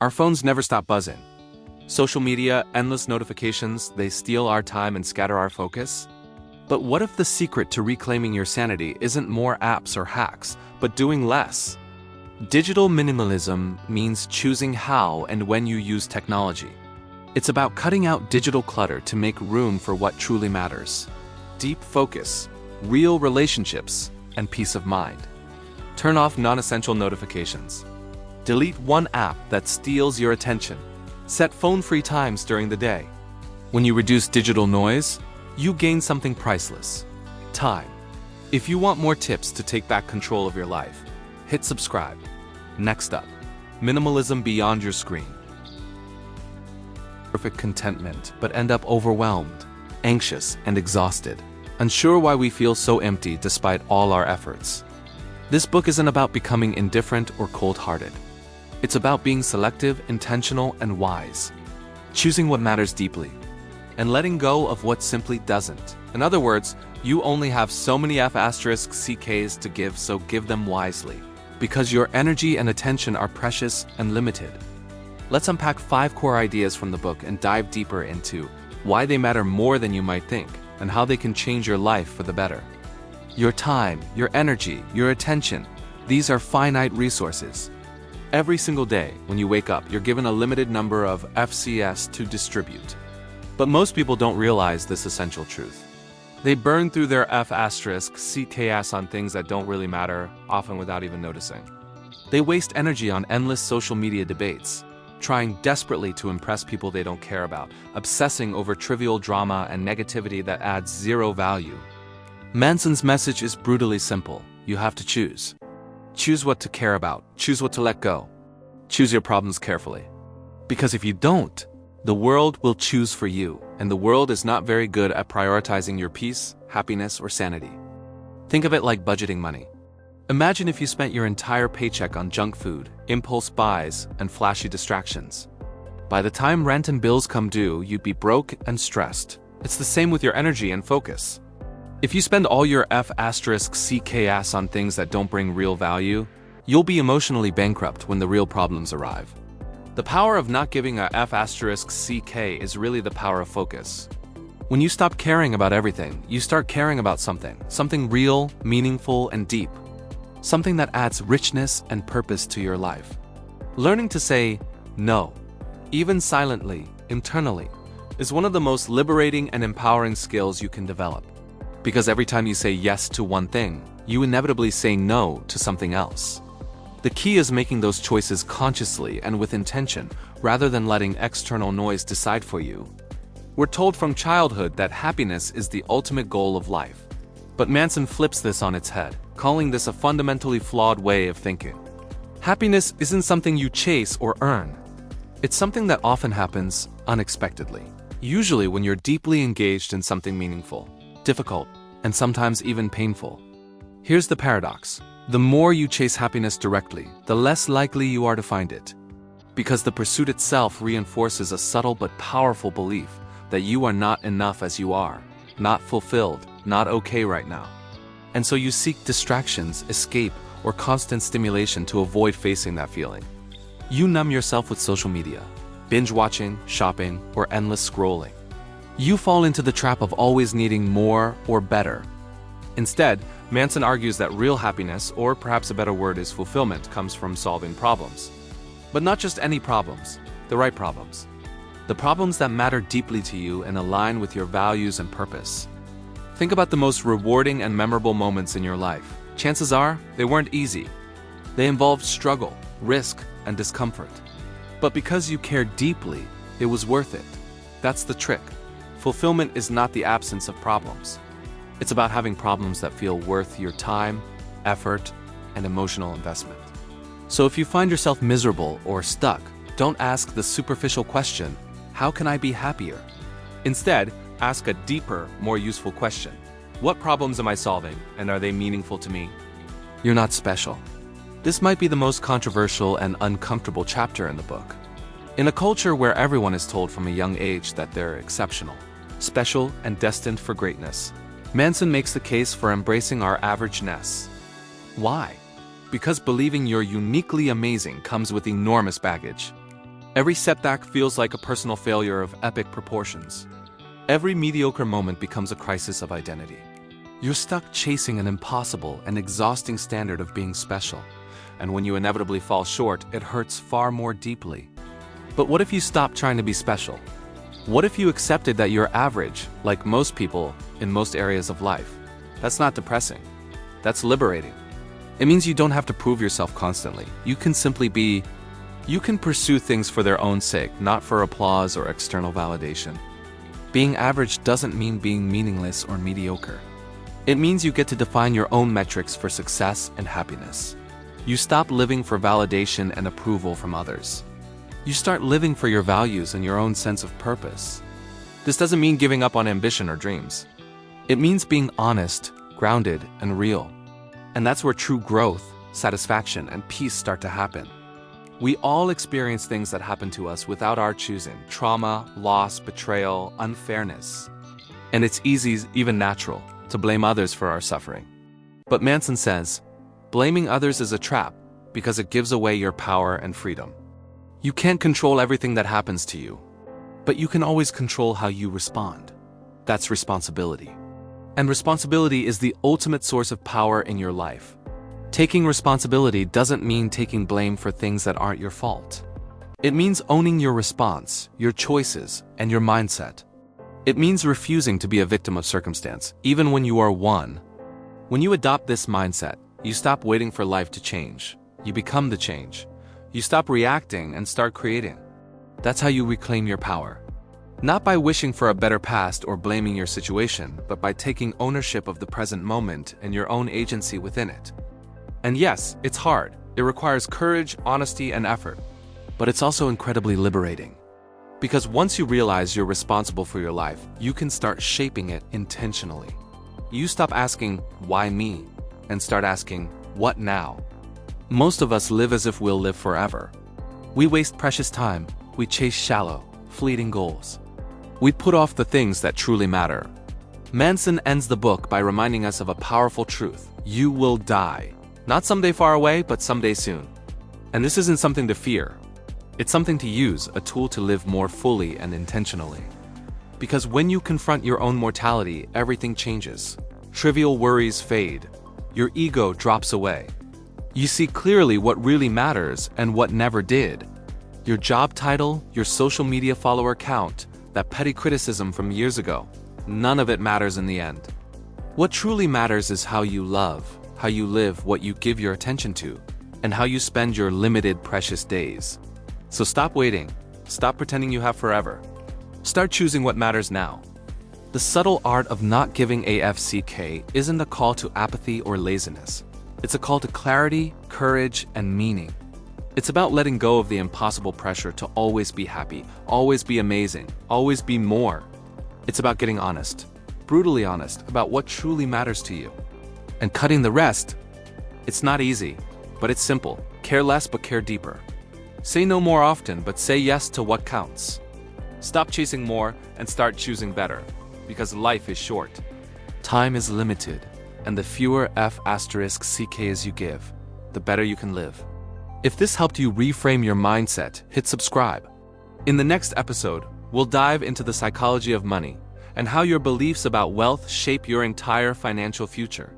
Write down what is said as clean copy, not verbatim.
Our phones never stop buzzing. Social media, endless notifications, they steal our time and scatter our focus. But what if the secret to reclaiming your sanity isn't more apps or hacks, but doing less? Digital minimalism means choosing how and when you use technology. It's about cutting out digital clutter to make room for what truly matters. Deep focus, real relationships, and peace of mind. Turn off non-essential notifications. Delete one app that steals your attention. Set phone-free times during the day. When you reduce digital noise, you gain something priceless: time. If you want more tips to take back control of your life, hit subscribe. Next up, minimalism beyond your screen. Perfect contentment, but end up overwhelmed, anxious, and exhausted, unsure why we feel so empty despite all our efforts. This book isn't about becoming indifferent or cold-hearted. It's about being selective, intentional, and wise, choosing what matters deeply, and letting go of what simply doesn't. In other words, you only have so many F***CKs to give, so give them wisely, because your energy and attention are precious and limited. Let's unpack 5 core ideas from the book and dive deeper into why they matter more than you might think, and how they can change your life for the better. Your time, your energy, your attention, these are finite resources. Every single day, when you wake up, you're given a limited number of FCS to distribute. But most people don't realize this essential truth. They burn through their F***CKs on things that don't really matter, often without even noticing. They waste energy on endless social media debates, trying desperately to impress people they don't care about, obsessing over trivial drama and negativity that adds zero value. Manson's message is brutally simple. You have to choose. Choose what to care about. Choose what to let go. Choose your problems carefully. Because if you don't, the world will choose for you, and the world is not very good at prioritizing your peace, happiness, or sanity. Think of it like budgeting money. Imagine if you spent your entire paycheck on junk food, impulse buys, and flashy distractions. By the time rent and bills come due, you'd be broke and stressed. It's the same with your energy and focus. If you spend all your F***CKs on things that don't bring real value, you'll be emotionally bankrupt when the real problems arrive. The power of not giving a F***CK is really the power of focus. When you stop caring about everything, you start caring about something real, meaningful, and deep. Something that adds richness and purpose to your life. Learning to say no, even silently, internally, is one of the most liberating and empowering skills you can develop. Because every time you say yes to one thing, you inevitably say no to something else. The key is making those choices consciously and with intention, rather than letting external noise decide for you. We're told from childhood that happiness is the ultimate goal of life. But Manson flips this on its head, calling this a fundamentally flawed way of thinking. Happiness isn't something you chase or earn. It's something that often happens unexpectedly, usually when you're deeply engaged in something meaningful, difficult, and sometimes even painful. Here's the paradox. The more you chase happiness directly, the less likely you are to find it. Because the pursuit itself reinforces a subtle but powerful belief that you are not enough as you are, not fulfilled, not okay right now. And so you seek distractions, escape, or constant stimulation to avoid facing that feeling. You numb yourself with social media, binge watching, shopping, or endless scrolling. You fall into the trap of always needing more or better. Instead, Manson argues that real happiness, or perhaps a better word is fulfillment, comes from solving problems. But not just any problems, the right problems. The problems that matter deeply to you and align with your values and purpose. Think about the most rewarding and memorable moments in your life. Chances are, they weren't easy. They involved struggle, risk, and discomfort. But because you cared deeply, it was worth it. That's the trick. Fulfillment is not the absence of problems. It's about having problems that feel worth your time, effort, and emotional investment. So if you find yourself miserable or stuck, don't ask the superficial question, how can I be happier? Instead, ask a deeper, more useful question. What problems am I solving, and are they meaningful to me? You're not special. This might be the most controversial and uncomfortable chapter in the book. In a culture where everyone is told from a young age that they're exceptional, special, and destined for greatness, Manson makes the case for embracing our averageness. Why? Because believing you're uniquely amazing comes with enormous baggage. Every setback feels like a personal failure of epic proportions. Every mediocre moment becomes a crisis of identity. You're stuck chasing an impossible and exhausting standard of being special, and when you inevitably fall short, it hurts far more deeply. But what if you stopped trying to be special? What if you accepted that you're average, like most people in most areas of life? That's not depressing. That's liberating. It means you don't have to prove yourself constantly. You can simply be. You can pursue things for their own sake, not for applause or external validation. Being average doesn't mean being meaningless or mediocre. It means you get to define your own metrics for success and happiness. You stop living for validation and approval from others. You start living for your values and your own sense of purpose. This doesn't mean giving up on ambition or dreams. It means being honest, grounded, and real. And that's where true growth, satisfaction, and peace start to happen. We all experience things that happen to us without our choosing: trauma, loss, betrayal, unfairness. And it's easy, even natural, to blame others for our suffering. But Manson says, blaming others is a trap because it gives away your power and freedom. You can't control everything that happens to you, but you can always control how you respond. That's responsibility. And responsibility is the ultimate source of power in your life. Taking responsibility doesn't mean taking blame for things that aren't your fault. It means owning your response, your choices, and your mindset. It means refusing to be a victim of circumstance, even when you are one. When you adopt this mindset, you stop waiting for life to change. You become the change. You stop reacting and start creating. That's how you reclaim your power. Not by wishing for a better past or blaming your situation, but by taking ownership of the present moment and your own agency within it. And yes, it's hard. It requires courage, honesty, and effort. But it's also incredibly liberating. Because once you realize you're responsible for your life, you can start shaping it intentionally. You stop asking, why me? And start asking, what now? Most of us live as if we'll live forever. We waste precious time. We chase shallow, fleeting goals. We put off the things that truly matter. Manson ends the book by reminding us of a powerful truth. You will die. Not someday far away, but someday soon. And this isn't something to fear. It's something to use, a tool to live more fully and intentionally. Because when you confront your own mortality, everything changes. Trivial worries fade. Your ego drops away. You see clearly what really matters and what never did. Your job title, your social media follower count, that petty criticism from years ago. None of it matters in the end. What truly matters is how you love, how you live, what you give your attention to, and how you spend your limited, precious days. So stop waiting. Stop pretending you have forever. Start choosing what matters now. The subtle art of not giving AFCK isn't a call to apathy or laziness. It's a call to clarity, courage, and meaning. It's about letting go of the impossible pressure to always be happy, always be amazing, always be more. It's about getting honest, brutally honest, about what truly matters to you. And cutting the rest. It's not easy, but it's simple. Care less but care deeper. Say no more often, but say yes to what counts. Stop chasing more and start choosing better, because life is short. Time is limited, and the fewer F***CKs you give, the better you can live. If this helped you reframe your mindset, hit subscribe. In the next episode, we'll dive into the psychology of money and how your beliefs about wealth shape your entire financial future.